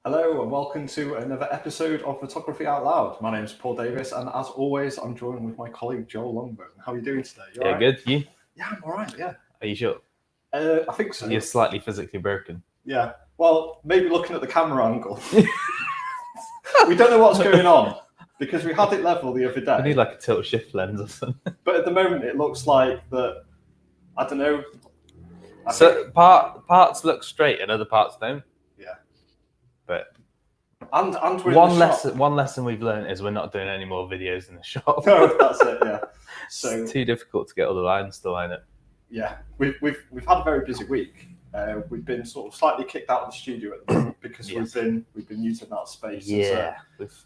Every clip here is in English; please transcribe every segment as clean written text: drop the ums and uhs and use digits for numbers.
Hello and welcome to another episode of Photography Out Loud. My name is Paul Davis, and as always, I'm joined with my colleague Joel Longbone. How are you doing today? You all right? Good. You? Yeah, I'm all right. Yeah. Are you sure? I think so. You're slightly physically broken. Yeah. Well, maybe looking at the camera angle. We don't know what's going on because we had it level the other day. We need like a tilt shift lens or something. But at the moment, it looks like that. I don't know. So parts look straight and other parts don't. Yeah. But and we're in the shop. One lesson we've learned is we're not doing any more videos in the shop. No, that's it. Yeah. So it's too difficult to get all the lines to line up. Yeah, we've had a very busy week. We've been sort of slightly kicked out of the studio at the moment because we've been using that space. Yeah.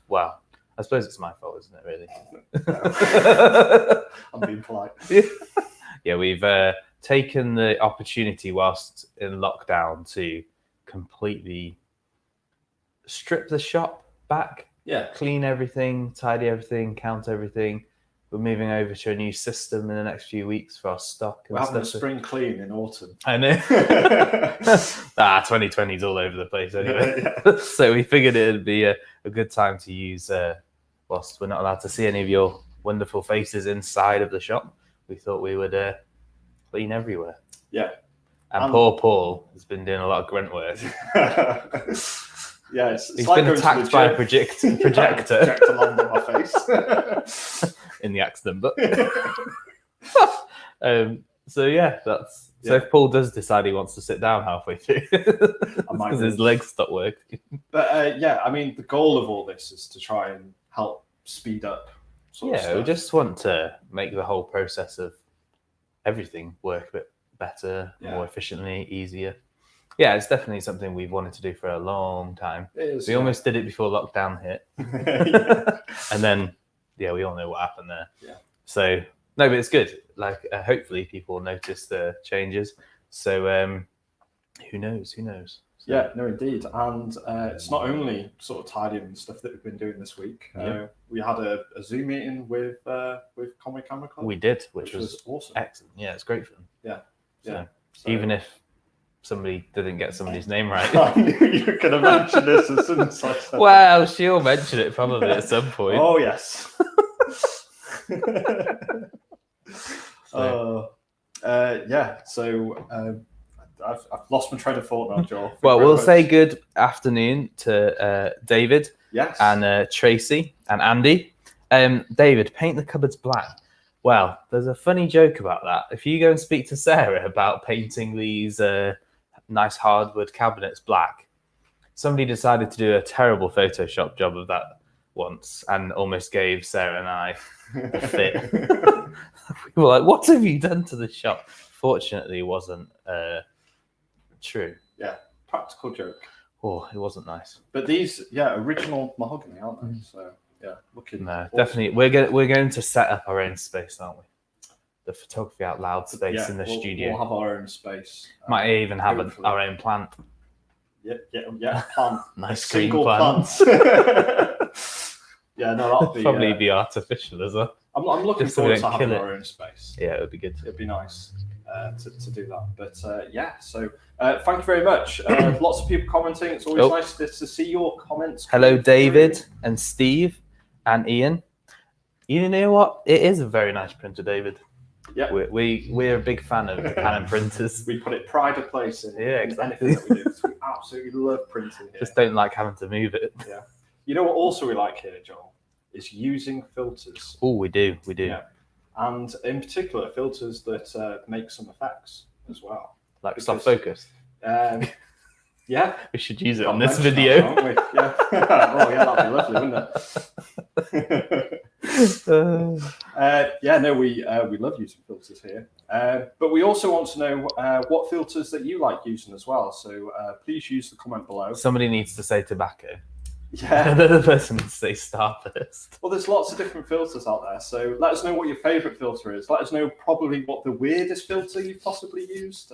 Well, I suppose it's my fault, isn't it? Really. No. I'm being polite. Yeah, we've taken the opportunity whilst in lockdown to completely strip the shop back. Yeah. Clean everything, tidy everything, count everything. We're moving over to a new system in the next few weeks for our stock. We're having a spring clean in autumn. I know. 2020 is all over the place anyway. Yeah. So we figured it would be a good time to use, whilst we're not allowed to see any of your wonderful faces inside of the shop, we thought we would clean everywhere. Yeah. And poor Paul has been doing a lot of grunt work. Yeah, he's like been attacked by a projector. Projector landed on my face. In the accident, but so yeah, that's so if Paul does decide he wants to sit down halfway through because his legs stop working. But yeah, I mean, the goal of all this is to try and help speed up. We just want to make the whole process of everything work a bit better, more efficiently, easier. Yeah, it's definitely something we've wanted to do for a long time. It is, we almost did it before lockdown hit, and then. Yeah, we all know what happened there. Yeah. So no, but it's good. Like hopefully people notice the changes. So who knows? So, yeah, no, indeed. And it's not only sort of tidying stuff that we've been doing this week. We had a Zoom meeting with Conway Camera Club. We did, which was awesome. Excellent. Yeah, it's great fun. Yeah. So even if somebody didn't get somebody's name right. I knew you were going to mention this as soon as I said Well, she'll mention it probably at some point. Oh, yes. I've lost my train of thought now, Joel. Well, we'll say good afternoon to David and Tracy and Andy. David, paint the cupboards black. Well, there's a funny joke about that. If you go and speak to Sarah about painting these nice hardwood cabinets black, somebody decided to do a terrible Photoshop job of that once and almost gave Sarah and I a fit. We were like, what have you done to the shop? Fortunately, it wasn't true. Yeah, practical joke. Oh, it wasn't nice. But these, original mahogany, aren't they? So, yeah, looking. No, awesome. Definitely. We're going to set up our own space, aren't we? The Photography Out Loud space in the studio. We'll have our own space. Might even have our own plant. Yeah, plant. Nice green plant. Yeah, no, that'll be probably be artificial as well. I'm looking forward to having our own space. Yeah, it would be good. It'd be nice to do that. But so thank you very much. Lots of people commenting. It's always nice to see your comments. Hello, David and Steve and Ian. You know what? It is a very nice printer, David. Yeah, we're a big fan of Canon printers. We put it pride of place in exactly. anything that we do. We absolutely love printing here. Just don't like having to move it. Yeah. You know what also we like here, Joel, is using filters. Oh, we do. Yeah. And in particular, filters that make some effects as well. Like soft focus. Yeah, we should use it on this video. That, aren't we? Yeah. Oh yeah, that'd be lovely, wouldn't it? Yeah, no, we love using filters here, but we also want to know what filters that you like using as well. So please use the comment below. Somebody needs to say tobacco. Yeah, the person needs to say Starburst. Well, there's lots of different filters out there, so let us know what your favourite filter is. Let us know probably what the weirdest filter you've possibly used,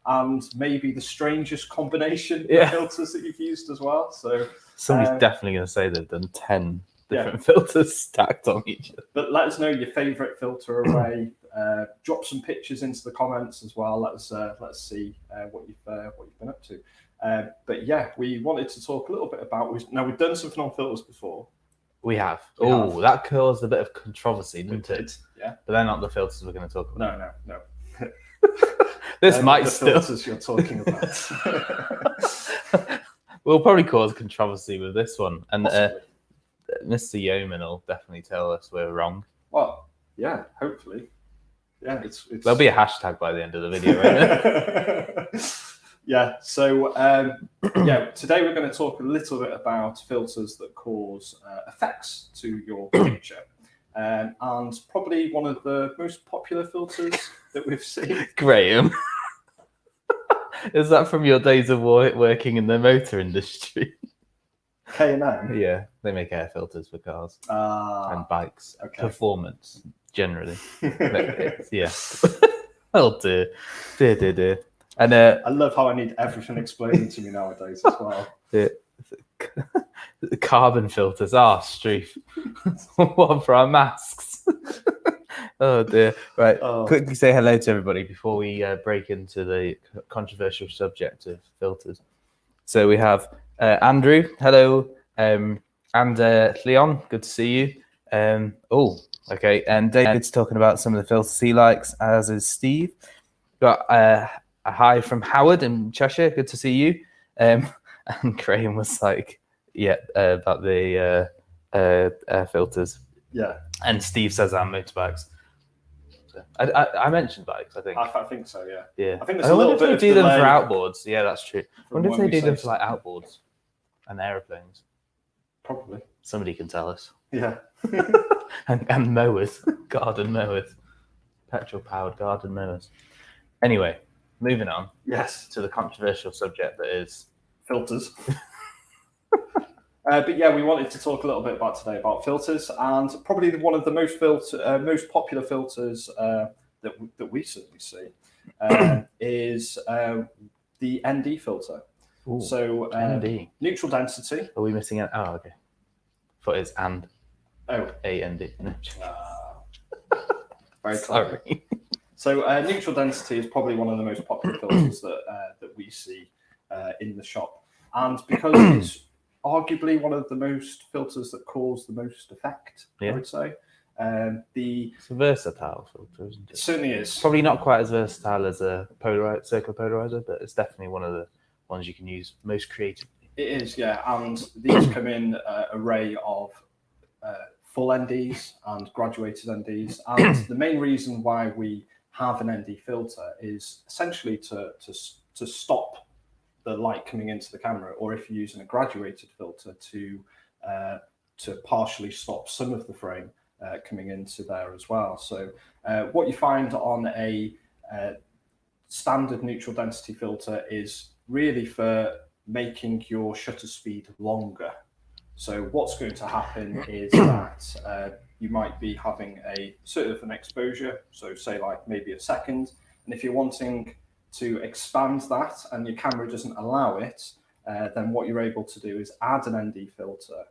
and maybe the strangest combination of filters that you've used as well. So somebody's definitely going to say they've done 10 different filters stacked on each other. But let us know your favourite filter array. Drop some pictures into the comments as well. Let's see what you've been up to. But yeah, we wanted to talk a little bit about. We've done something on filters before. We have. Oh, that caused a bit of controversy, didn't it? Yeah. But they're not the filters we're going to talk about. No. This might the still. Filters you're talking about. We'll probably cause controversy with this one, and Mr. Yeoman will definitely tell us we're wrong. Well, yeah, hopefully. Yeah, it's... There'll be a hashtag by the end of the video, won't there? Yeah, so today we're going to talk a little bit about filters that cause effects to your picture. And probably one of the most popular filters that we've seen. Graham. Is that from your days of working in the motor industry? K&M? Yeah, they make air filters for cars and bikes. Okay. Performance, generally. Yeah. Oh dear. Dear. And I love how I need everything explained to me nowadays as well. The carbon filters are Streif. One for our masks. Oh dear. Right. Quickly say hello to everybody before we break into the controversial subject of filters. So we have Andrew. Hello. And Leon. Good to see you. Okay. And David's talking about some of the filters he likes, as is Steve. Got a hi from Howard in Cheshire. Good to see you. And Graham was like, about the air filters. Yeah. And Steve says our motorbikes. So I mentioned bikes, I think. I think so, yeah. Yeah. I think there's a little bit of do them for outboards. Yeah, that's true. I wonder if they do them for like outboards and aeroplanes. Probably. Somebody can tell us. Yeah. and mowers, garden mowers, petrol-powered garden mowers. Anyway, moving on. Yes. To the controversial subject that is filters. But yeah, we wanted to talk a little bit about filters, and probably one of the most popular filters that we certainly see is the ND filter. Ooh, so ND. Neutral density. Are we missing it? Oh, okay. Thought it's and. Oh. AND. No. Very clever. Sorry. So neutral density is probably one of the most popular filters that we see in the shop, and because it's arguably one of the most filters that cause the most effect, I would say. It's a versatile filter, isn't it? It certainly is. Probably not quite as versatile as a circular polarizer, but it's definitely one of the ones you can use most creatively. It is, yeah, and these come in an array of full NDs and graduated NDs, and the main reason why we have an ND filter is essentially to stop the light coming into the camera, or if you're using a graduated filter to partially stop some of the frame coming into there as well. So what you find on a standard neutral density filter is really for making your shutter speed longer. So what's going to happen is that you might be having a sort of an exposure, so say like maybe a second, and if you're wanting to expand that and your camera doesn't allow it, then what you're able to do is add an ND filter,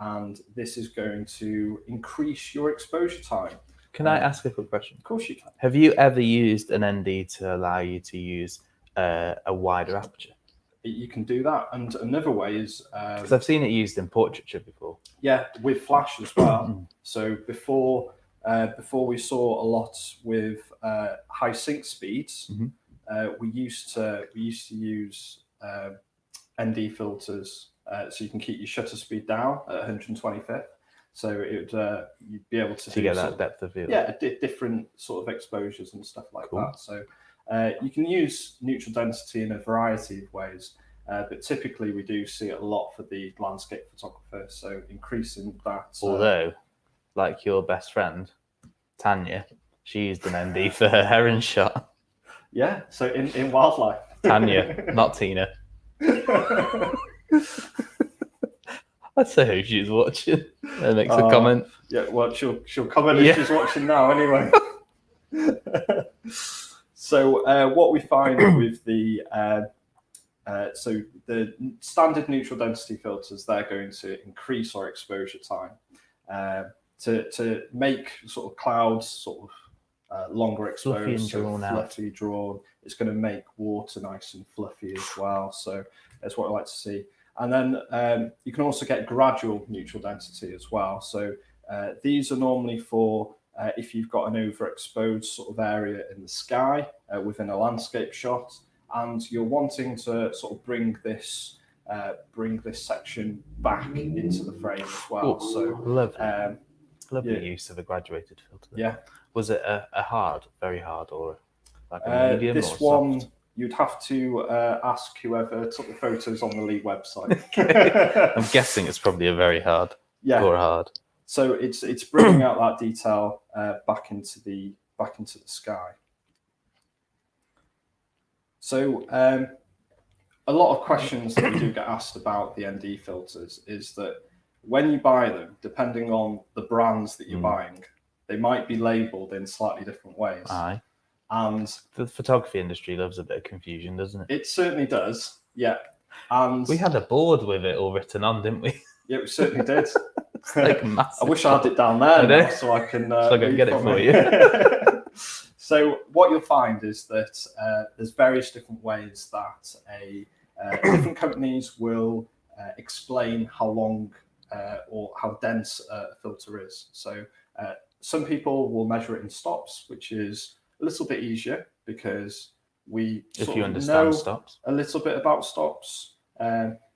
and this is going to increase your exposure time. Can I ask a quick question? Of course you can. Have you ever used an ND to allow you to use a wider aperture? You can do that, and another way is because I've seen it used in portraiture before. Yeah, with flash as well. So before we saw a lot with high sync speeds, we used to use ND filters, so you can keep your shutter speed down at 125th. So it would you'd be able to get that depth of field. Yeah, different sort of exposures and stuff like that. So you can use neutral density in a variety of ways. But typically we do see it a lot for the landscape photographer. So increasing that. Although, like your best friend, Tanya, she used an ND for her heron shot. Yeah, so in wildlife. Tanya, not Tina. I so hope she's watching and makes a comment. Yeah, well, she'll comment if she's watching now anyway. So what we find with the so the standard neutral density filters, they're going to increase our exposure time to make sort of clouds sort of longer exposed, fluffy drawn. It's going to make water nice and fluffy as well. So that's what I like to see. And then you can also get gradual neutral density as well. So these are normally for if you've got an overexposed sort of area in the sky within a landscape shot, and you're wanting to sort of bring this section back into the frame as well. So lovely use of a graduated filter. Yeah. Was it a very hard, or like a medium? This or one, soft? You'd have to ask whoever took the photos on the Lee website. I'm guessing it's probably a very hard. Yeah. Or hard. So it's bringing out that detail back into the sky. So a lot of questions that we do get asked about the ND filters is that when you buy them, depending on the brands that you're buying, they might be labelled in slightly different ways. Aye. And the photography industry loves a bit of confusion, doesn't it? It certainly does. Yeah. And we had a board with it all written on, didn't we? Yeah, we certainly did. Like massive. I wish I had it down there now, so I can so I can get it for you. So what you'll find is that there's various different ways that different companies will explain how long or how dense a filter is. So some people will measure it in stops, which is a little bit easier because we know stops a little bit about stops.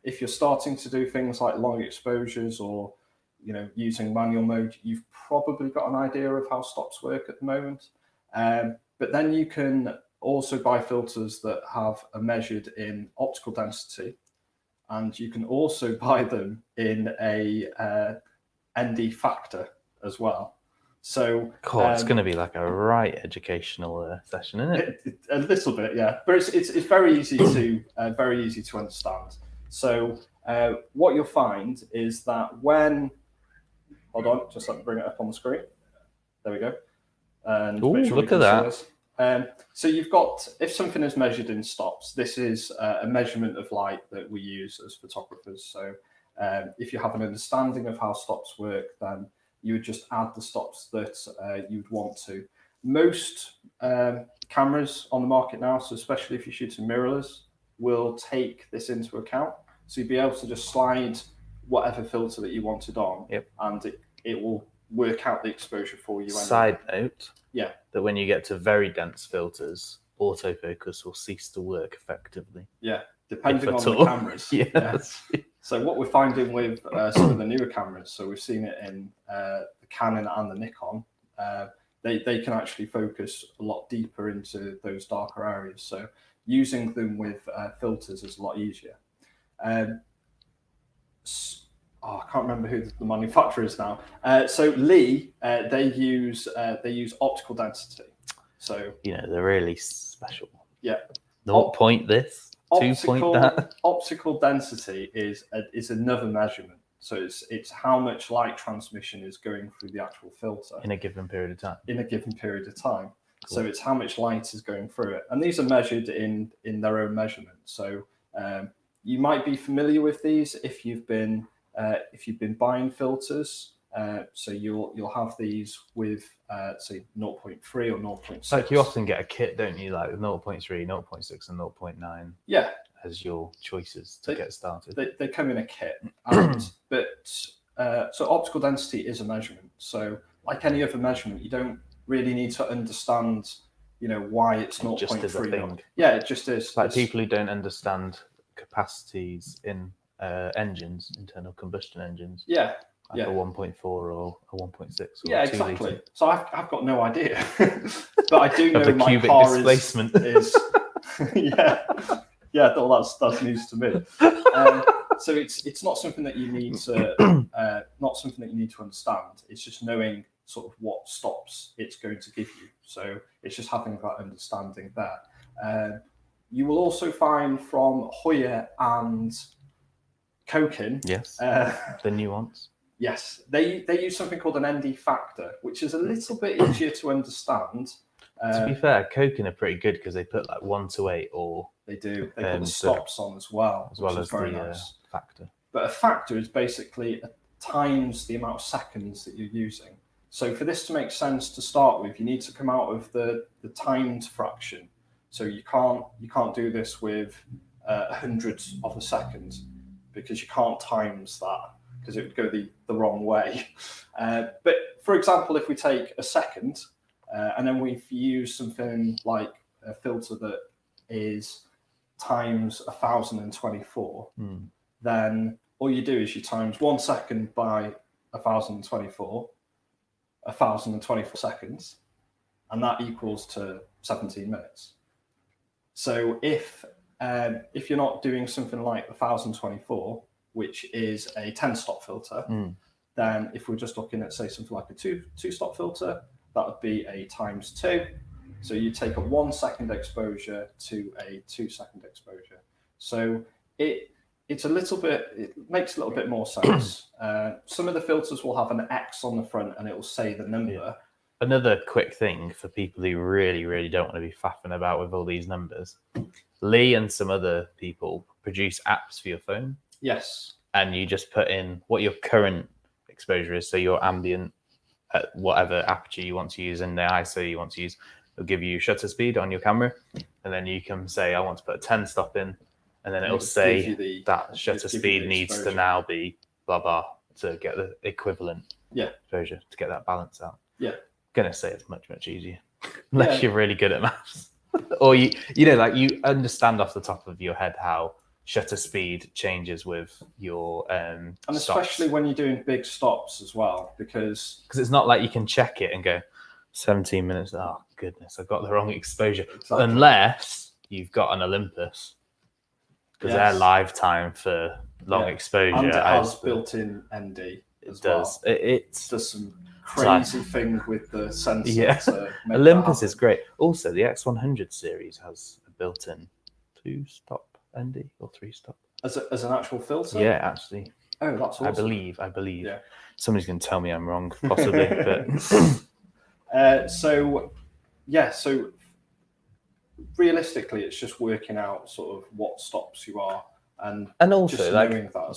If you're starting to do things like long exposures or using manual mode, you've probably got an idea of how stops work at the moment. But then you can also buy filters that are measured in optical density, and you can also buy them in a ND factor as well. So it's going to be like a right educational session, isn't it? A little bit, yeah. But it's very easy to understand. So what you'll find is that when hold on, just let me bring it up on the screen. There we go. And look at that. So you've got, if something is measured in stops, this is a measurement of light that we use as photographers. So if you have an understanding of how stops work, then you would just add the stops that you'd want to. Most cameras on the market now, so especially if you're shooting mirrorless, will take this into account. So you'd be able to just slide whatever filter that you wanted on, and it will work out the exposure for you. Side note, that when you get to very dense filters, autofocus will cease to work effectively. Yeah, depending on the cameras. So what we're finding with some of the newer cameras, so we've seen it in the Canon and the Nikon, they can actually focus a lot deeper into those darker areas. So using them with filters is a lot easier. I can't remember who the manufacturer is now. So Lee, they use optical density. So they're really special. Yeah. 0 point this, 2 point that. Optical density is another measurement. So it's how much light transmission is going through the actual filter in a given period of time. Cool. So it's how much light is going through it, and these are measured in their own measurement. So you might be familiar with these if you've been buying filters. So you'll have these with say 0.3 or 0.6. Like you often get a kit, don't you? Like 0.3, 0.6, and 0.9. Yeah. As your choices to get started. They come in a kit, so optical density is a measurement. So like any other measurement, you don't really need to understand, why it's 0.3. Just is a thing. Yeah, it just is. Like people who don't understand capacities in engines, internal combustion engines. Yeah. Like a 1.4 or a 1.6 or yeah, 2 exactly. litre. So I've got no idea, but I do know the my cubic car displacement is yeah. Yeah, well, that's news to me. So it's not something that you need to understand. It's just knowing sort of what stops it's going to give you. So it's just having that understanding there. You will also find from Hoyer and Kokin. Yes. The new ones. Yes, they use something called an ND factor, which is a little bit easier to understand. To be fair, Kokin are pretty good because they put like 1 to 8 or they do. They put the stops on as well as the nice. Factor. But a factor is basically times the amount of seconds that you're using. So for this to make sense to start with, you need to come out of the timed fraction. So you can't do this with hundreds of a second because you can't times that because it would go the wrong way. But for example, if we take a second and then we use something like a filter that is times 1024, then all you do is you times 1 second by 1024 seconds, and that equals to 17 minutes. So if you're not doing something like 1024, which is a 10-stop filter, then if we're just looking at, say, something like a two-stop filter, that would be a times 2. So you take a 1 second exposure to a 2 second exposure. So it makes a little bit more sense. Some of the filters will have an X on the front and it will say the number. Yeah. Another quick thing for people who really, really don't want to be faffing about with all these numbers. Lee and some other people produce apps for your phone. Yes. And you just put in what your current exposure is. So your ambient at whatever aperture you want to use and the ISO you want to use. It'll give you shutter speed on your camera. And then you can say, I want to put a 10 stop in. And then it'll say that shutter speed needs to now be blah, blah, to get the equivalent exposure, to get that balance out. Yeah. Going to say it's much, much easier. Unless you're really good at maths. Or, you understand off the top of your head how shutter speed changes with your and especially when you're doing big stops as well, because it's not like you can check it and go 17 minutes. Oh, goodness, I've got the wrong exposure. Exactly. Unless you've got an Olympus. Because their lifetime for long exposure. And it has built-in ND. It does. Well. It does some crazy thing with the sensor. Yeah. Olympus is great. Also, the X100 series has a built-in 2-stop ND or 3-stop. As an actual filter? Yeah, actually. Oh, that's awesome. I believe. Yeah. Somebody's going to tell me I'm wrong, possibly. But so realistically, it's just working out sort of what stops you are, and also just like knowing that as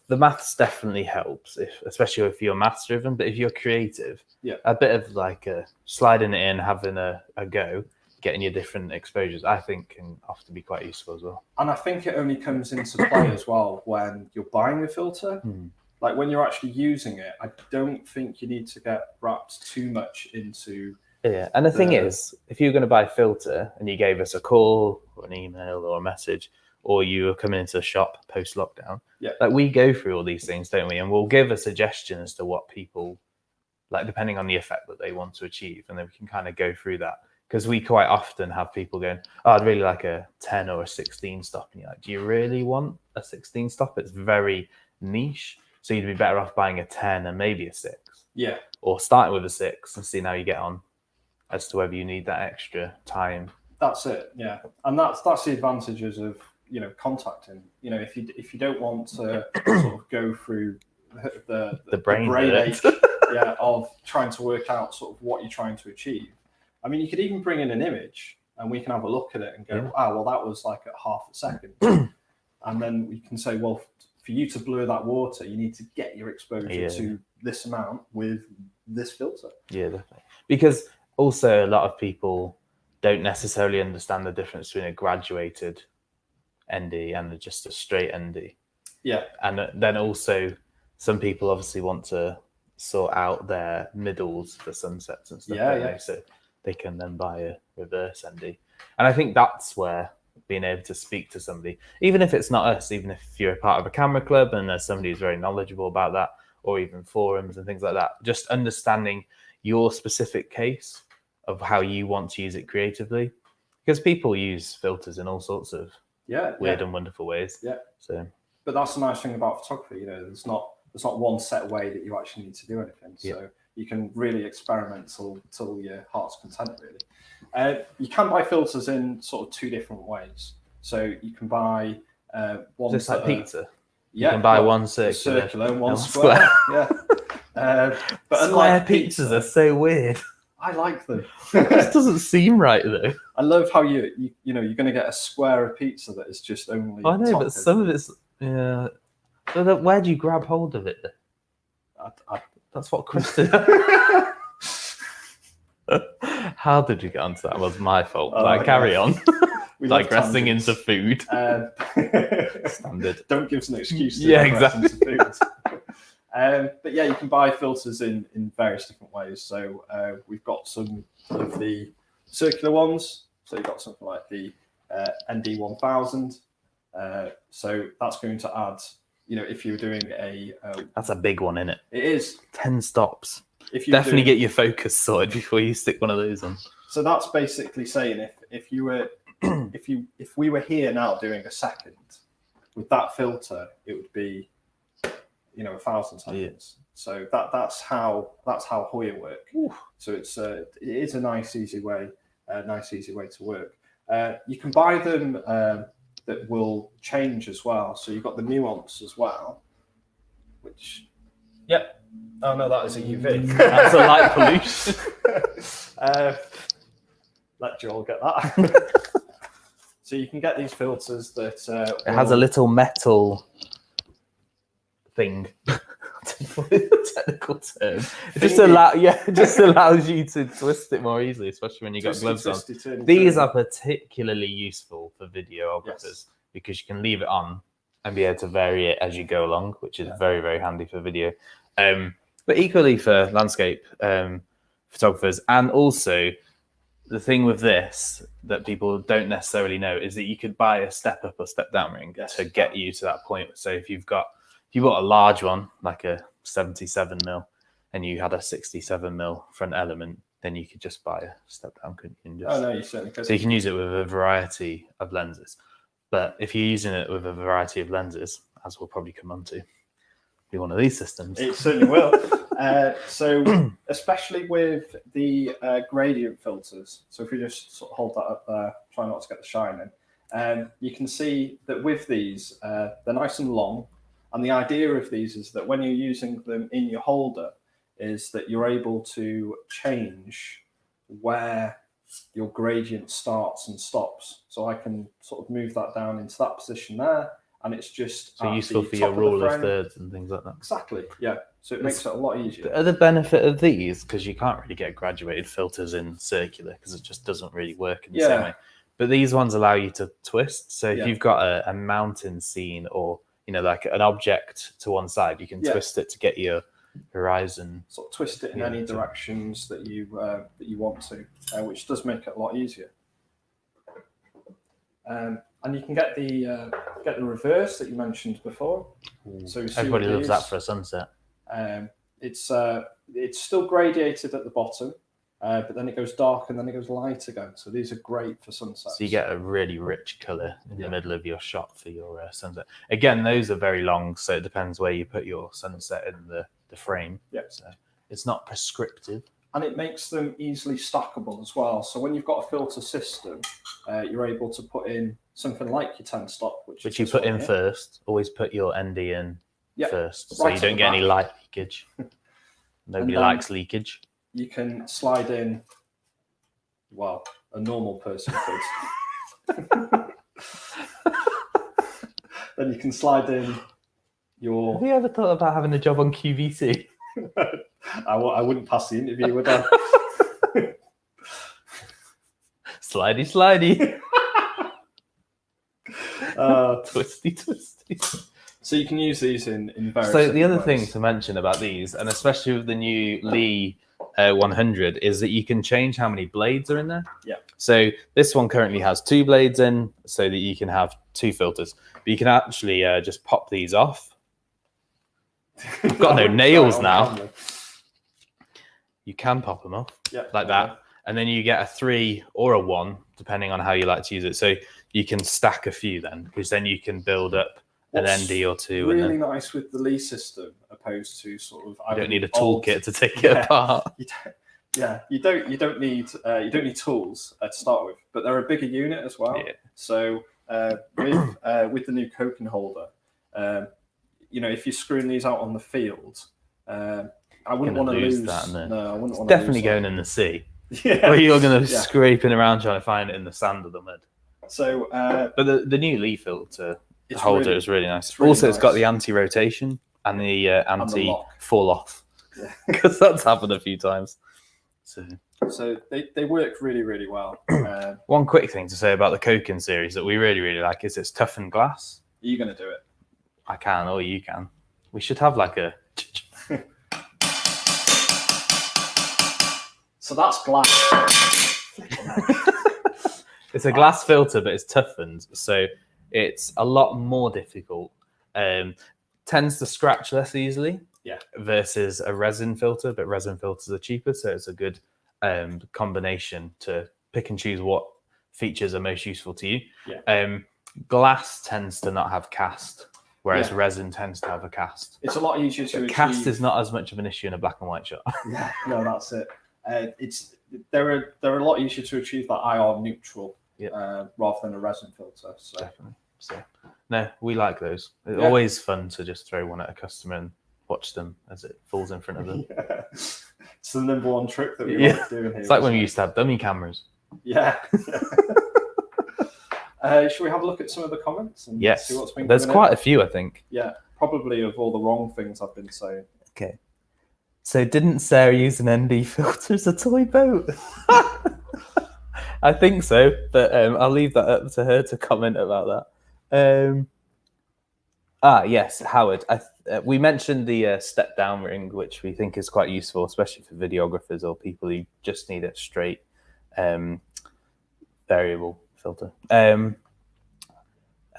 the maths definitely helps, especially if you're maths driven. But if you're creative, a bit of like sliding it in, having a go, getting your different exposures, I think can often be quite useful as well. And I think it only comes into play as well when you're buying a filter. Like when you're actually using it, I don't think you need to get wrapped too much into. Yeah, and the thing is, if you're going to buy a filter and you gave us a call or an email or a message, or you were coming into a shop post-lockdown, like we go through all these things, don't we? And we'll give a suggestion as to what people, like depending on the effect that they want to achieve, and then we can kind of go through that. Because we quite often have people going, oh, I'd really like a 10 or a 16 stop. And you're like, do you really want a 16 stop? It's very niche. So you'd be better off buying a 10 and maybe a 6. Yeah. Or starting with a 6 and seeing how you get on as to whether you need that extra time. That's it, yeah. And that's the advantages of, contacting. If you don't want to sort of go through the brain ache of trying to work out sort of what you're trying to achieve. I mean, you could even bring in an image and we can have a look at it and go, well, that was like at half a second. And then we can say, well, for you to blur that water, you need to get your exposure to this amount with this filter. Yeah, definitely. Because also a lot of people don't necessarily understand the difference between a graduated ND and just a straight ND. Yeah. And then also some people obviously want to sort out their middles for sunsets and stuff. So they can then buy a reverse ND. And I think that's where being able to speak to somebody, even if it's not us, even if you're a part of a camera club and there's somebody who's very knowledgeable about that, or even forums and things like that, just understanding your specific case of how you want to use it creatively. Because people use filters in all sorts of weird and wonderful ways. Yeah. So, but that's the nice thing about photography. You know, there's not one set way that you actually need to do anything. So you can really experiment till your heart's content. Really, you can buy filters in sort of two different ways. So you can buy ones just like pizza. You can buy one circular and one square. Yeah. But square pizzas are so weird. I like them. This doesn't seem right though. I love how you know you're going to get a square of pizza that is just only. I know, but some of it's So where do you grab hold of it? That's what Chris did. How did you get onto that? It was my fault. Carry on. Digressing into food. Standard. Don't give us an excuse. Exactly. But yeah, you can buy filters in various different ways. So we've got some of the circular ones. So you've got something like the ND1000. So that's going to add, you know, if you're doing that's a big one, isn't it? It is. 10 stops. Definitely get your focus sorted before you stick one of those on. So that's basically saying if you were if we were here now doing a second with that filter, it would be, you know, 1,000 seconds. So that's how Hoya work. So it is a nice easy way to work. You can buy them that will change as well. So you've got the nuance as well, which oh no, that is a UV. That's a light pollution. Let Joel get that. So you can get these filters that it has a little metal thing. Technical term. It just allows you to twist it more easily, especially when you got gloves on. These are particularly useful for videographers because you can leave it on and be able to vary it as you go along, which is very, very handy for video. But equally for landscape photographers. And also the thing with this that people don't necessarily know is that you could buy a step up or step down ring to get you to that point. So if you bought a large one, like a 77mm, and you had a 67mm front element, then you could just buy a step down, couldn't you? You certainly could. So you can use it with a variety of lenses. But if you're using it with a variety of lenses, as we'll probably come on to, be one of these systems. It certainly will. So especially with the gradient filters. So if we just sort of hold that up there, try not to get the shine in. You can see that with these, they're nice and long. And the idea of these is that when you're using them in your holder, is that you're able to change where your gradient starts and stops. So I can sort of move that down into that position there, and it's just so useful for your rule of thirds and things like that. Exactly, yeah. So it makes it a lot easier. The other benefit of these, because you can't really get graduated filters in circular because it just doesn't really work in the same way. But these ones allow you to twist. So if you've got a mountain scene or, you know, like an object to one side, you can twist it to get your horizon. Sort of twist it in any directions that you want to, which does make it a lot easier. And you can get the reverse that you mentioned before. So everybody loves that for a sunset. It's still gradiated at the bottom, but then it goes dark and then it goes light again. So these are great for sunsets. So you get a really rich color in the middle of your shot for your sunset. Again, those are very long, so it depends where you put your sunset in the frame. So it's not prescriptive. And it makes them easily stackable as well. So when you've got a filter system, you're able to put in something like your 10 stop, which you put in first. Always put your ND in first, so you don't get any light leakage. Nobody likes leakage. You can slide in, well, a normal person could. Then you can slide in your... Have you ever thought about having a job on QVC? I wouldn't pass the interview, would I? Slidey. Twisty. So you can use these in various. So the other ways. thing to mention about these, and especially with the new Lee 100, is that you can change how many blades are in there. Yeah. So this one currently has 2 blades in, so that you can have 2 filters. But you can actually just pop these off. I've got no nails now. Camera. You can pop them off like that. And then you get a 3 or a 1, depending on how you like to use it. So you can stack a few then, because then you can build up an ND or two. Really and then nice with the Lee system, opposed to sort of. You don't need a toolkit to take it apart. You don't need tools to start with, but they're a bigger unit as well. Yeah. So with the new coking holder, if you're screwing these out on the field, I wouldn't want to lose that. No, I wouldn't want to definitely going in the sea. Yeah. Or you're going to scraping around trying to find it in the sand or the mud. So, but the new Lee filter holder is really nice. It's really also, nice. It's got the anti-rotation and the anti-fall off, because that's happened a few times. So they work really, really well. One quick thing to say about the coking series that we really, really like is it's toughened glass. Are you going to do it? I can, or you can. We should have like a... So that's glass. It's a glass filter, but it's toughened, so it's a lot more difficult. Tends to scratch less easily. Yeah. Versus a resin filter, but resin filters are cheaper, so it's a good combination to pick and choose what features are most useful to you. Yeah. Glass tends to not have cast, whereas resin tends to have a cast. It's a lot easier to achieve. Cast is not as much of an issue in a black and white shot. Yeah, no, that's it. They're a lot easier to achieve that IR neutral rather than a resin filter. So. Definitely. So no, we like those. It's always fun to just throw one at a customer and watch them as it falls in front of them. Yeah. It's the number one trick that we like doing here. It's like when we used to have dummy cameras. Yeah. Should we have a look at some of the comments and see what's been There's quite a few, I think. Yeah, probably of all the wrong things I've been saying. Okay. So didn't Sarah use an ND filter as a toy boat? I think so, but I'll leave that up to her to comment about that. Yes, Howard. We mentioned the step-down ring, which we think is quite useful, especially for videographers or people who just need a straight variable filter.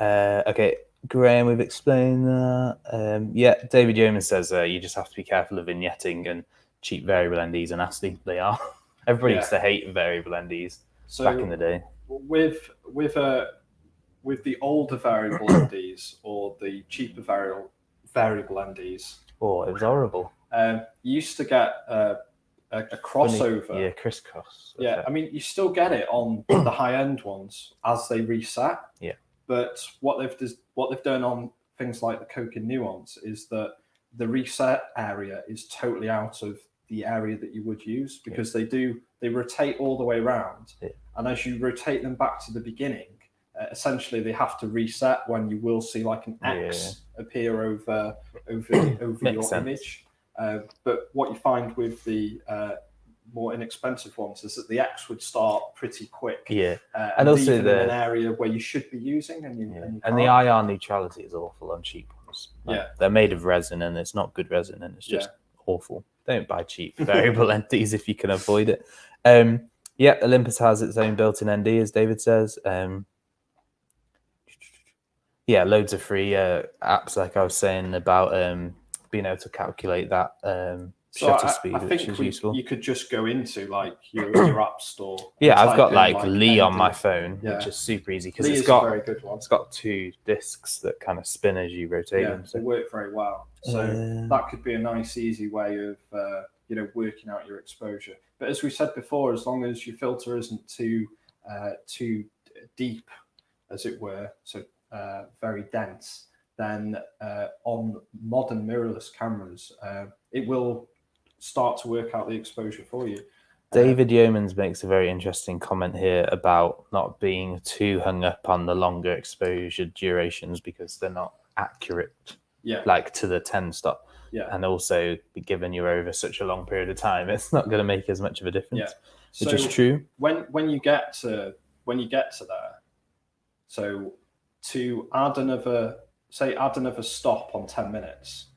Okay, Graham, we've explained that. David Yeoman says you just have to be careful of vignetting, and cheap variable NDs are nasty. They are. Everybody used to hate variable NDs back in the day. With the older variable NDs or the cheaper variable NDs. Oh, it was horrible. You used to get a crossover. Yeah, crisscross. Yeah, I mean, you still get it on the high-end ones as they reset. Yeah. But what they've done on things like the Cokin Nuance is that the reset area is totally out of the area that you would use, because they rotate all the way around. Yeah. And as you rotate them back to the beginning, essentially they have to reset when you will see like an X appear over your image. But what you find with the more inexpensive ones is that the X would start pretty quick. Yeah, and also in an area where you should be using, and the IR neutrality is awful on cheap ones. Like, they're made of resin, and it's not good resin, and it's just awful. Don't buy cheap variable NDs if you can avoid it. Olympus has its own built-in ND, as David says. Loads of free apps, like I was saying, about being able to calculate that shutter speed, which is useful. You could just go into like your app store. I've got like Lee on my phone, which is super easy because it's got a very good one. It's got 2 discs that kind of spin as you rotate them. So they work very well. So that could be a nice, easy way of working out your exposure. But as we said before, as long as your filter isn't too deep, as it were, so very dense, then on modern mirrorless cameras, it will start to work out the exposure for you. David Yeomans makes a very interesting comment here about not being too hung up on the longer exposure durations because they're not accurate, like to the 10 stop. Yeah. And also, given you're over such a long period of time, it's not going to make as much of a difference. Which is true. When you get to there, so to add another stop on 10 minutes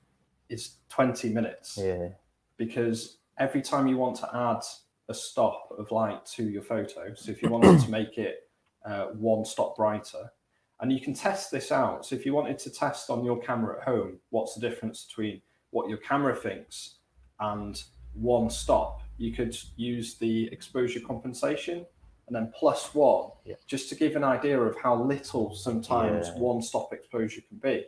is 20 minutes. Yeah. Because every time you want to add a stop of light to your photo, so if you wanted to make it 1 stop brighter, and you can test this out. So if you wanted to test on your camera at home, what's the difference between what your camera thinks and 1 stop, you could use the exposure compensation and then +1, just to give an idea of how little sometimes one stop exposure can be.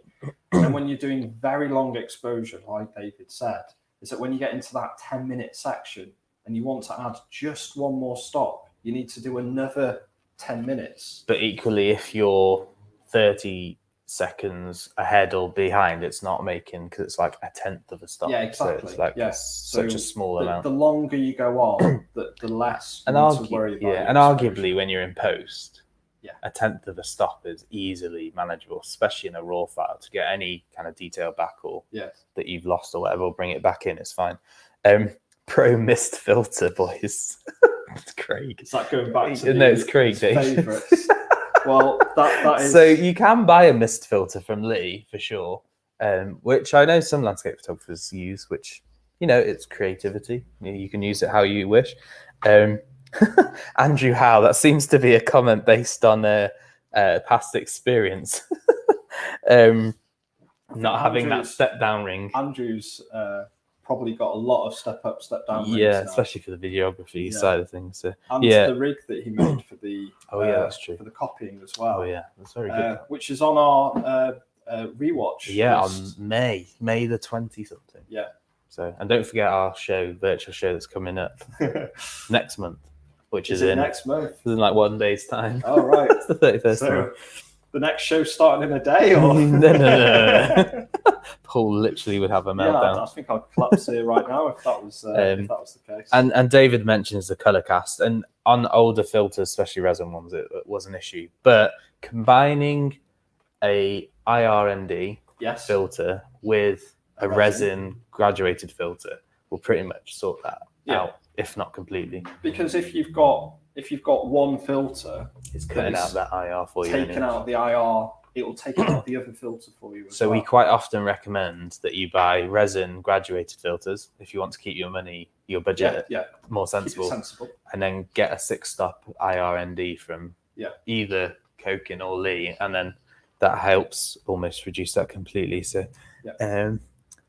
And then when you're doing very long exposure, like David said, is that when you get into that 10-minute section and you want to add just one more stop, you need to do another 10 minutes. But equally, if you're 30 seconds ahead or behind, it's not making, because it's like 1/10 of a stop. Yeah, exactly. So it's like such a small amount. The longer you go on, the less you need to worry about. Yeah, and arguably when you're in post, 1/10 of a stop is easily manageable, especially in a raw file. To get any kind of detail back or that you've lost or whatever, or bring it back in, it's fine. Pro mist filter, boys. It's Craig. Is that going back to it's Craig, favourites? Well, that is... So you can buy a mist filter from Lee for sure, which I know some landscape photographers use, which, it's creativity. You can use it how you wish. Andrew Howe, that seems to be a comment based on past experience. Not having that step down ring. Andrew's probably got a lot of step up, step down rings now. Especially for the videography side of things. So, and the rig that he made for the that's true. For the copying as well. Oh yeah, that's very good. Which is on our rewatch. Yeah, list. On May the 20 something. Yeah. So, and don't forget our virtual show that's coming up next month, which is in next month. In like 1 day's time. Oh right, it's the 31st. So the next show starting in a day, or no. Paul literally would have a meltdown. Yeah, I think I'd collapse here right now if that was the case. And David mentions the color cast, and on older filters, especially resin ones, it was an issue. But combining a IRND filter with a resin graduated filter will pretty much sort that out, if not completely. Because if you've got one filter, it's cutting out that IR for you. Taking out the IR, it will take out the other filter for you. So we quite often recommend that you buy resin graduated filters if you want to keep your budget more sensible, and then get a 6-stop IRND from either Kokin or Lee, and then that helps almost reduce that completely. So,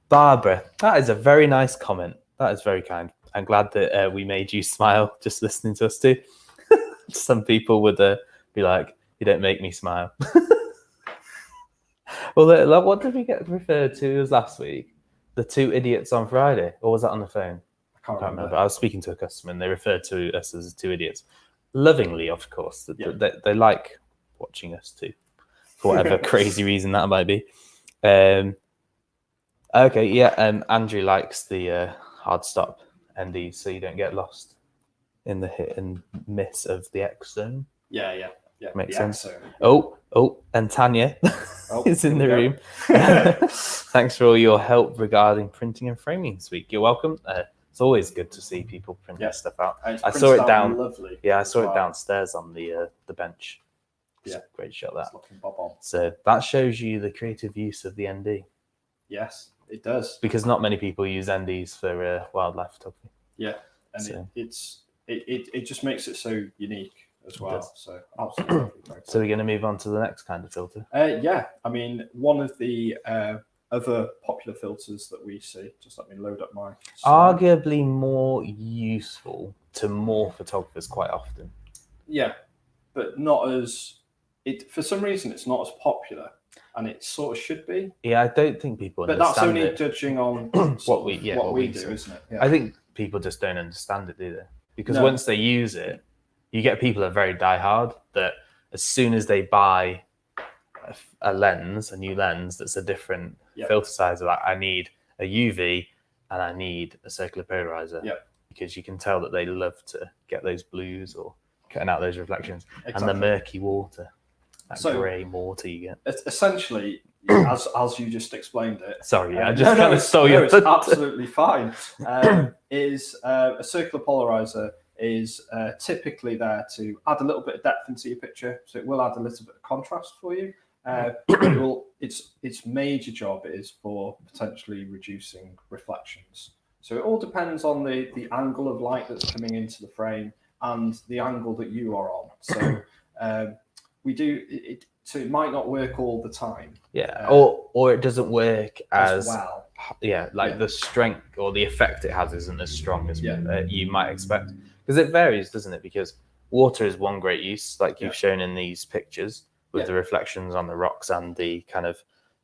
Barbara, that is a very nice comment. That is very kind. I'm glad that we made you smile just listening to us too. Some people would be like, "You don't make me smile." Well, what did we get referred to as last week? The 2 idiots on Friday, or was that on the phone? I can't remember. I was speaking to a customer and they referred to us as 2 idiots, lovingly, of course. They like watching us too, for whatever crazy reason that might be. Andrew likes the hard stop NDs, so you don't get lost in the hit and miss of the X zone. Yeah. Makes sense. Oh, and Tanya is in the room. Thanks for all your help regarding printing and framing this week. You're welcome. It's always good to see people print their stuff out. I saw it down. Lovely. Yeah, I saw it downstairs on the bench. It's a great shot that. Looking bob on. So that shows you the creative use of the ND. Yes, it does. Because not many people use NDs for wildlife photography. Yeah, and it just makes it so unique as well. So absolutely. So we're going to move on to the next kind of filter. I mean, one of the other popular filters that we see. Just let me load up my slide. Arguably more useful to more photographers quite often. Yeah, but not as for some reason it's not as popular, and it sort of should be. Yeah, I don't think people understand it. But that's only judging on what we do, isn't it? Yeah. I think people just don't understand it, do they? Because once they use it, you get people that are very diehard that as soon as they buy a new lens that's a different filter size, like I need a UV and I need a circular polarizer. Yeah. Because you can tell that they love to get those blues or cutting out those reflections and the murky water, that grey water you get. Essentially, as you just explained it. Sorry, I just kind of stole your. It's absolutely fine. Is a circular polarizer is typically there to add a little bit of depth into your picture, so it will add a little bit of contrast for you. Its major job is for potentially reducing reflections. So it all depends on the angle of light that's coming into the frame and the angle that you are on. So we do it. So it might not work all the time. Yeah, or it doesn't work as well. Yeah, the strength or the effect it has isn't as strong as you might expect. Because it varies, doesn't it? Because water is one great use, like you've shown in these pictures with the reflections on the rocks and the kind of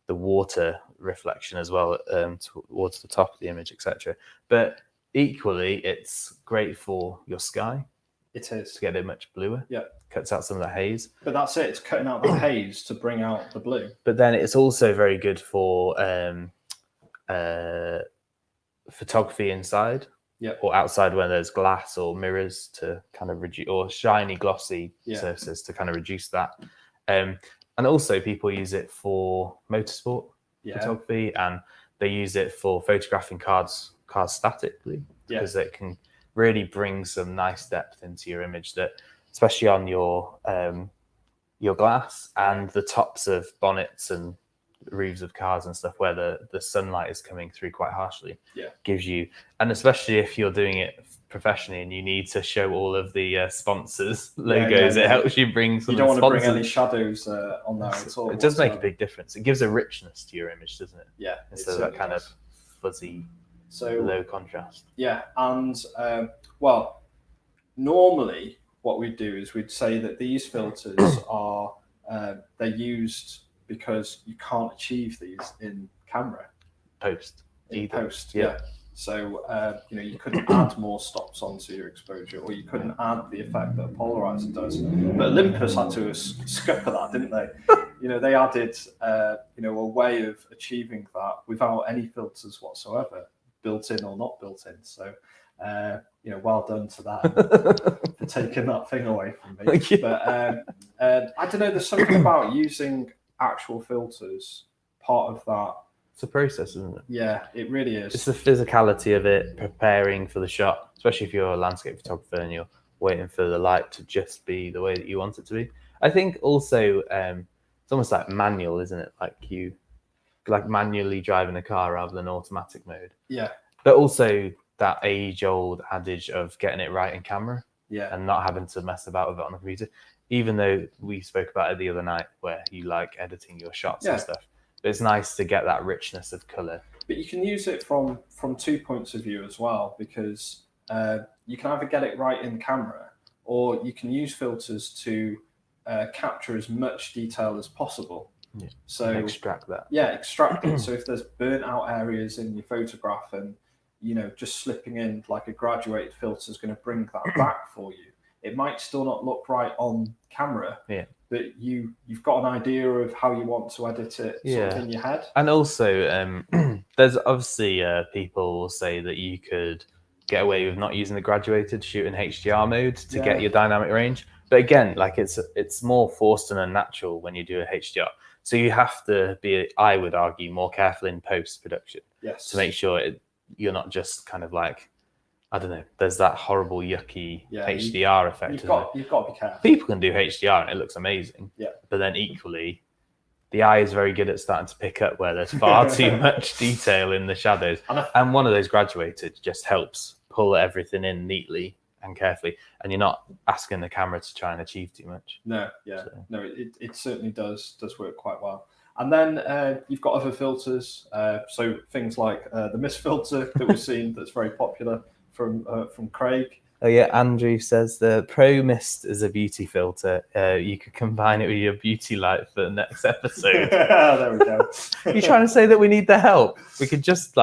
the water reflection as well towards the top of the image, etc. But equally, it's great for your sky. It is. To get it much bluer. Yeah. Cuts out some of the haze. But that's it. It's cutting out the haze to bring out the blue. But then it's also very good for photography inside. Yeah. Or outside when there's glass or mirrors to kind of reduce, or shiny, glossy surfaces to kind of reduce that. And also people use it for motorsport photography, and they use it for photographing cars statically because it can really bring some nice depth into your image, that especially on your glass and the tops of bonnets and roofs of cars and stuff where the sunlight is coming through quite harshly. Gives you, and especially if you're doing it professionally and you need to show all of the sponsors logos, it helps you bring some. You don't want to bring any shadows on there at all. It does make a big difference. It gives a richness to your image, doesn't it? Yeah, instead of that kind of fuzzy, low contrast. Yeah, and well, normally what we'd do is we'd say that these filters are they're used because you can't achieve these in camera. Post. Yeah. So you couldn't add more stops onto your exposure, or you couldn't add the effect that a polarizer does. But Olympus had to scupper that, didn't they? They added a way of achieving that without any filters whatsoever, built in or not built in. So well done to that for taking that thing away from me. But I don't know, there's something about using actual filters, part of that. It's a process, isn't it? Yeah, it really is. It's the physicality of it, preparing for the shot, especially if you're a landscape photographer and you're waiting for the light to just be the way that you want it to be. I think also it's almost like manual, isn't it? Like you manually driving a car rather than automatic mode. Yeah. But also that age-old adage of getting it right in camera, and not having to mess about with it on the computer. Even though we spoke about it the other night, where you like editing your shots and stuff, but it's nice to get that richness of color. But you can use it from 2 points of view as well, because you can either get it right in camera, or you can use filters to capture as much detail as possible. Yeah. So extract that. Yeah, extract it. So if there's burnt out areas in your photograph, and just slipping in like a graduate filter is going to bring that back for you. It might still not look right on camera, but you've got an idea of how you want to edit it sort of in your head. And also, there's obviously people will say that you could get away with not using the graduated, shoot in HDR mode to get your dynamic range. But again, like it's more forced and unnatural when you do a HDR. So you have to be, I would argue, more careful in post-production to make sure you're not just kind of like, I don't know, there's that horrible, yucky HDR effect. You've got to be careful. People can do HDR and it looks amazing. Yeah. But then equally, the eye is very good at starting to pick up where there's far too much detail in the shadows. And one of those graduated just helps pull everything in neatly and carefully. And you're not asking the camera to try and achieve too much. No, no, it certainly does work quite well. And then you've got other filters. So things like the mist filter that we've seen that's very popular from Craig. Oh yeah, Andrew says the Pro Mist is a beauty filter. You could combine it with your beauty light for the next episode. There we go. You're trying to say that we need the help? We could just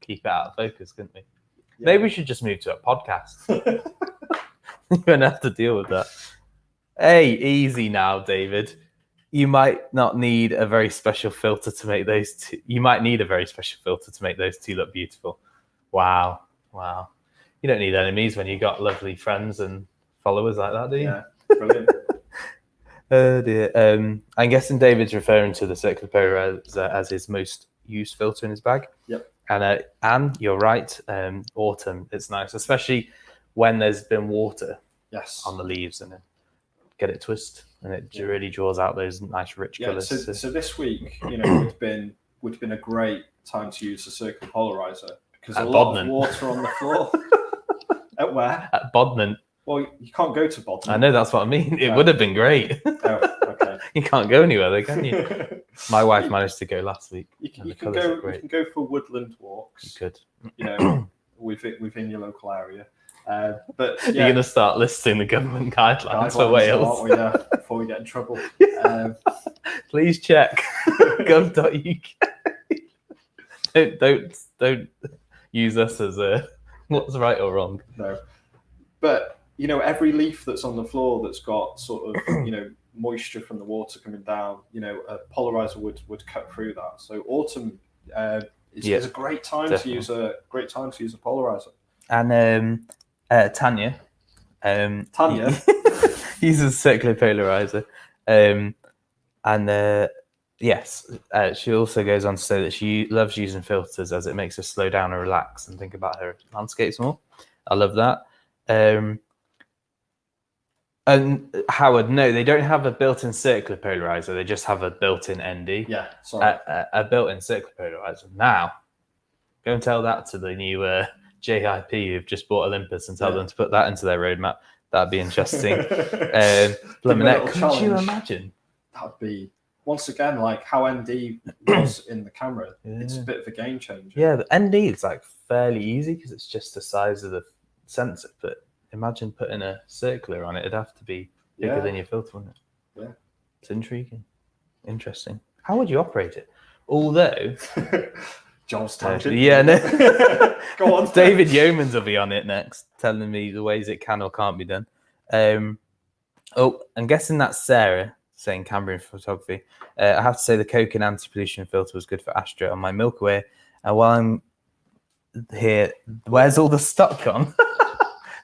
keep it out of focus, couldn't we? Yeah. Maybe we should just move to a podcast. You won't have to deal with that. Hey, easy now, David. You might not need a very special filter to make those two. You might need a very special filter to make those two look beautiful. Wow. You don't need enemies when you got lovely friends and followers like that, do you? Yeah, brilliant. Oh dear. I'm guessing David's referring to the circular polarizer as his most used filter in his bag. Yep. And Anne, you're right. Autumn, it's nice, especially when there's been water on the leaves, and then get it twist, and it really draws out those nice rich colours. So this week, would have been a great time to use the circular polarizer, because a lot of water on the floor. At where? At Bodmin. Well, you can't go to Bodmin. I know, that's what I mean. It would have been great. Oh, okay. You can't go anywhere though, can you? My wife managed to go last week. You can go for woodland walks. You could. Within your local area. But yeah, you're gonna start listing the government guidelines for Wales, aren't we? Yeah, before we get in trouble. Please check gov.uk. Don't use us as a what's right or wrong. No, but every leaf that's on the floor that's got sort of moisture from the water coming down, a polarizer would cut through that. So autumn is a great time to use a polarizer. And Tanya uses circular polarizer, and yes, she also goes on to say that she loves using filters as it makes her slow down and relax and think about her landscapes more. I love that. And Howard, no, they don't have a built-in circular polarizer. They just have a built-in ND. Yeah, sorry. A built-in circular polarizer. Now, go and tell that to the new JIP who've just bought Olympus and tell them to put that into their roadmap. That'd be interesting. Could you imagine? That'd be, once again, like how ND was in the camera. It's a bit of a game changer. Yeah, the ND is like fairly easy because it's just the size of the sensor, but imagine putting a circular on it. It'd have to be bigger than your filter, wouldn't it? Yeah. It's intriguing. Interesting. How would you operate it? Although... Joel's tangent. Yeah, no. Go on. David Yeomans will be on it next, telling me the ways it can or can't be done. I'm guessing that's Sarah saying Cambrian photography. I have to say the Koken anti-pollution filter was good for Astra on my Milky Way. And while I'm here, where's all the stock gone?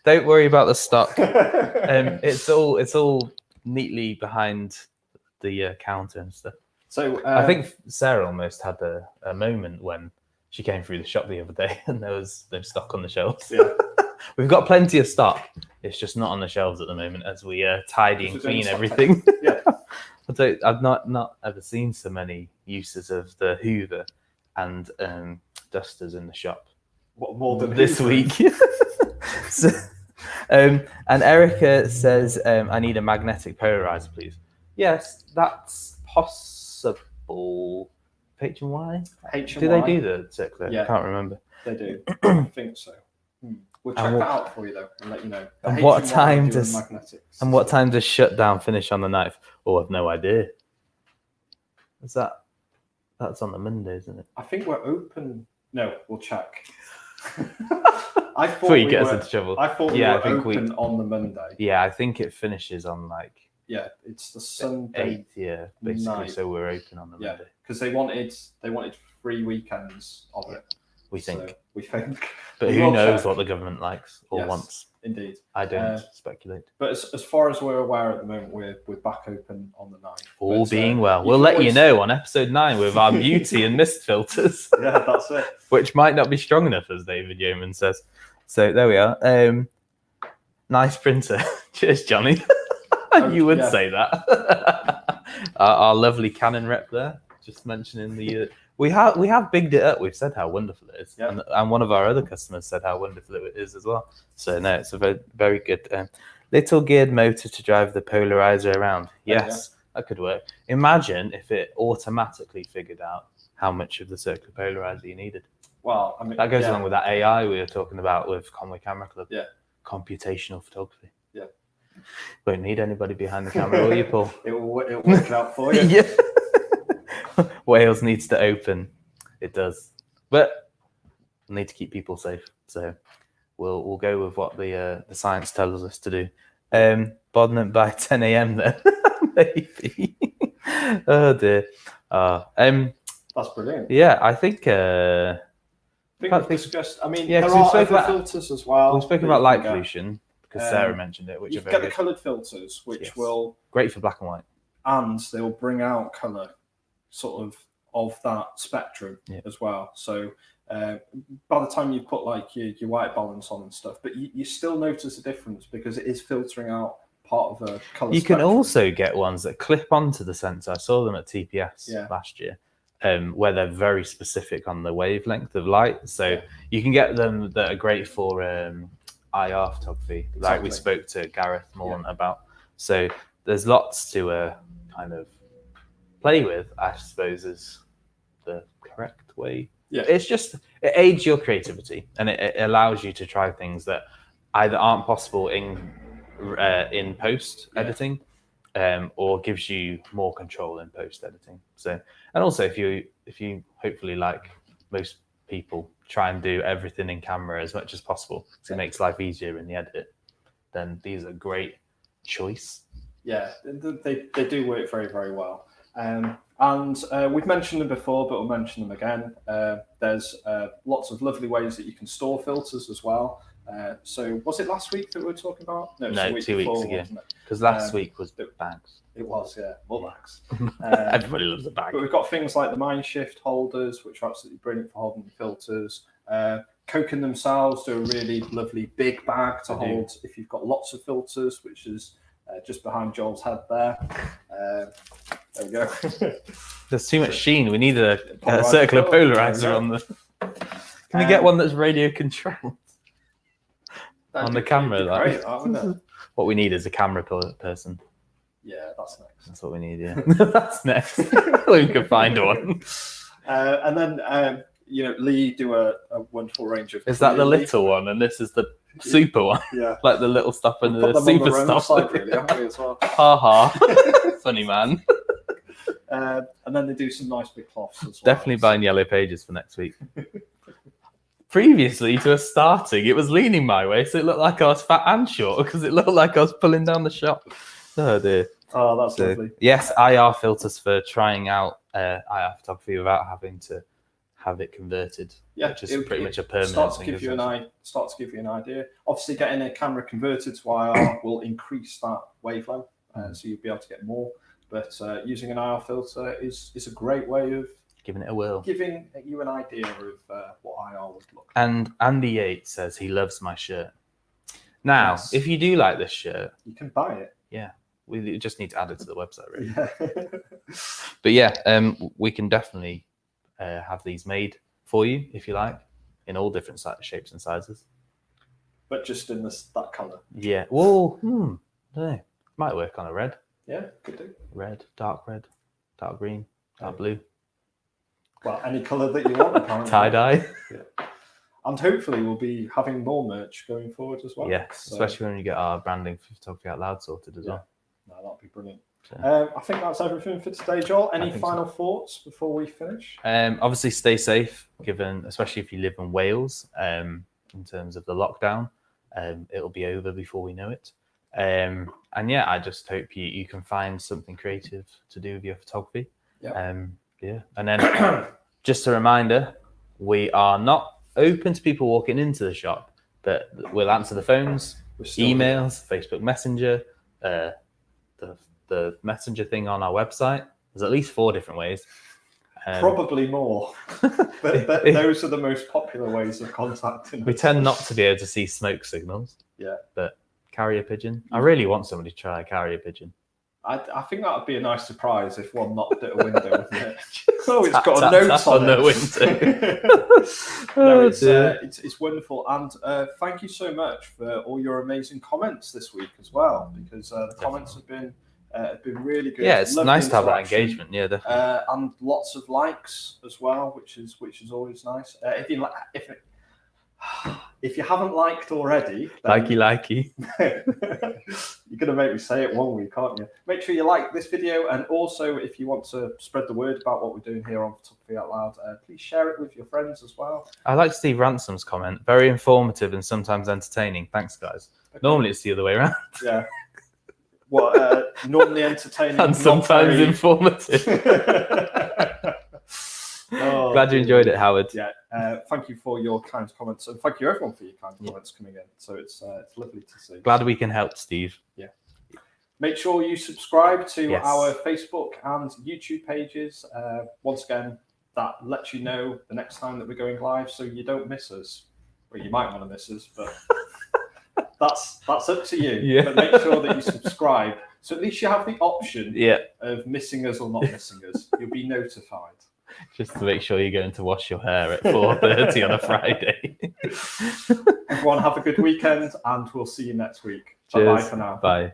Don't worry about the stock. It's all neatly behind the counter and stuff. So I think Sarah almost had a moment when she came through the shop the other day and there was no stock on the shelves. Yeah. We've got plenty of stock. It's just not on the shelves at the moment as we tidy and clean everything. Yeah. I've not ever seen so many uses of the Hoover and dusters in the shop. What more than this week? So, and Erica says, I need a magnetic polarizer, please. Yes, that's possible. H&Y? Do they do the circular? Yeah. I can't remember. They do. I think so. We'll check that out for you though and let you know. And what time does shutdown finish on the 9th? Oh, I've no idea. Is that's on the Monday, isn't it? I think we're open. No, we'll check. I thought we get us into trouble. I thought we were open on the Monday. Yeah, I think it finishes on like. Yeah, it's the Sunday. 8th, yeah, basically. Night. So we're open on the Monday. Because they wanted 3 weekends of it. We think. So we think. But who knows what the government likes or wants? Indeed. I don't speculate. But as far as we're aware at the moment, we're back open on the 9th. All being well. We'll let you know on episode 9 with our beauty and mist filters. Yeah, that's it. Which might not be strong enough, as David Yeoman says. So there we are. Nice printer. Cheers, Johnny. You would say that. Our lovely Canon rep there. Just mentioning the... We have bigged it up. We've said how wonderful it is. Yeah. And one of our other customers said how wonderful it is as well. So no, it's a very, very good little geared motor to drive the polarizer around. Yes, that could work. Imagine if it automatically figured out how much of the circular polarizer you needed. Well, I mean, that goes along with that AI we were talking about with Conway Camera Club. Yeah. Computational photography. Yeah. Won't need anybody behind the camera, will you, Paul? It'll work out for you. Yeah. Wales needs to open. It does. But we need to keep people safe. So we'll go with what the science tells us to do. Bodnant by 10 a.m. then. Maybe. Oh dear. That's brilliant. Yeah, I think we've discussed, I mean, there are other filters as well. We've spoken about light pollution because Sarah mentioned it, which you've got the coloured filters, which will great for black and white. And they will bring out colour sort of that spectrum as well. So by the time you put like your white balance on and stuff, but you still notice a difference because it is filtering out part of a colour. You can also get ones that clip onto the sensor. I saw them at TPS last year, where they're very specific on the wavelength of light. So you can get them that are great for IR photography, like we spoke to Gareth Mullen about. So there's lots to kind of play with, I suppose, is the correct way. Yeah, it's just it aids your creativity and it allows you to try things that either aren't possible in post editing, or gives you more control in post editing. So, and also if you hopefully, like most people, try and do everything in camera as much as possible, so it makes life easier in the edit, then these are a great choice. Yeah, they do work very, very well. And we've mentioned them before, but we'll mention them again. There's lots of lovely ways that you can store filters as well. So was it last week that we were talking about? No, 2 weeks ago. Because last week was bags. It was, yeah, more bags. Everybody loves a bag. But we've got things like the Mindshift holders, which are absolutely brilliant for holding filters. Koken themselves do a really lovely big bag to hold if you've got lots of filters, which is just behind Joel's head there. There we go. There's too much sheen. We need a circular polarizer on the... Can we get one that's radio controlled on the camera? Great, wouldn't it? What we need is a camera person. Yeah, that's next. That's what we need, yeah. That's next. We can find one. And then, Lee do a wonderful range of... Is that the little one? And this is the super one? Yeah. Like the little stuff and the super stuff. Side, really, haven't we, as well? Ha ha. Funny man. And then they do some nice big cloths as well. Definitely buying yellow pages for next week. Previously to us starting, it was leaning my way, so it looked like I was fat and short because it looked like I was pulling down the shop. Oh dear. Oh, that's lovely. Yes, IR filters for trying out IR photography without having to have it converted. Yeah, which is pretty much a permanent start to thing. Give you an idea. Obviously, getting a camera converted to IR will increase that wavelength, so you'll be able to get more. But using an IR filter is a great way of giving it a whirl, giving you an idea of what IR would look like. And Andy Yates says he loves my shirt. Now, if you do like this shirt, you can buy it. Yeah, we just need to add it to the website, really. Yeah. But yeah, we can definitely have these made for you if you like, in all different shapes and sizes. But just in that colour. Yeah. Well, I don't know. Might work on a red. Yeah, could do. Red, dark green, dark blue. Well, any colour that you want, apparently. Tie-dye. Yeah. And hopefully we'll be having more merch going forward as well. Yes, so, especially when we get our branding for Photography Out Loud sorted as well. No, that'll be brilliant. So, I think that's everything for today, Joel. Any final thoughts before we finish? Obviously, stay safe, especially if you live in Wales, in terms of the lockdown. It'll be over before we know it. And yeah, I just hope you can find something creative to do with your photography. Yeah. And then just a reminder, we are not open to people walking into the shop, but we'll answer the phones, emails, Facebook Messenger, the messenger thing on our website. There's at least 4 different ways. Probably more, but those are the most popular ways of contacting us. We tend not to be able to see smoke signals. Yeah. But carrier pigeon. I really want somebody to try a carrier pigeon. I think that would be a nice surprise if one knocked at a window, wouldn't it? Oh, it's got a note on the window. No, it's wonderful. And thank you so much for all your amazing comments this week as well, because the comments have been really good. Yeah, it's nice to have that engagement. Yeah, definitely. And lots of likes as well, which is always nice. If you haven't liked already, likey. You're going to make me say it one week, aren't you? Make sure you like this video, and also if you want to spread the word about what we're doing here on Photography Out Loud, please share it with your friends as well. I like Steve Ransom's comment. Very informative and sometimes entertaining. Thanks, guys. Okay. Normally it's the other way around. Yeah. What? Normally entertaining and sometimes informative. Glad you enjoyed it, Howard. Yeah. Thank you for your kind comments, and thank you everyone for your kind comments coming in. So it's lovely to see. Glad we can help, Steve. Yeah. Make sure you subscribe to our Facebook and YouTube pages. Once again, that lets you know the next time that we're going live, so you don't miss us. Well, you might want to miss us, but that's up to you. Yeah. But make sure that you subscribe, so at least you have the option of missing us or not missing us. You'll be notified. Just to make sure you're going to wash your hair at 4:30 on a Friday. Everyone have a good weekend, and we'll see you next week. Cheers. Bye for now. Bye.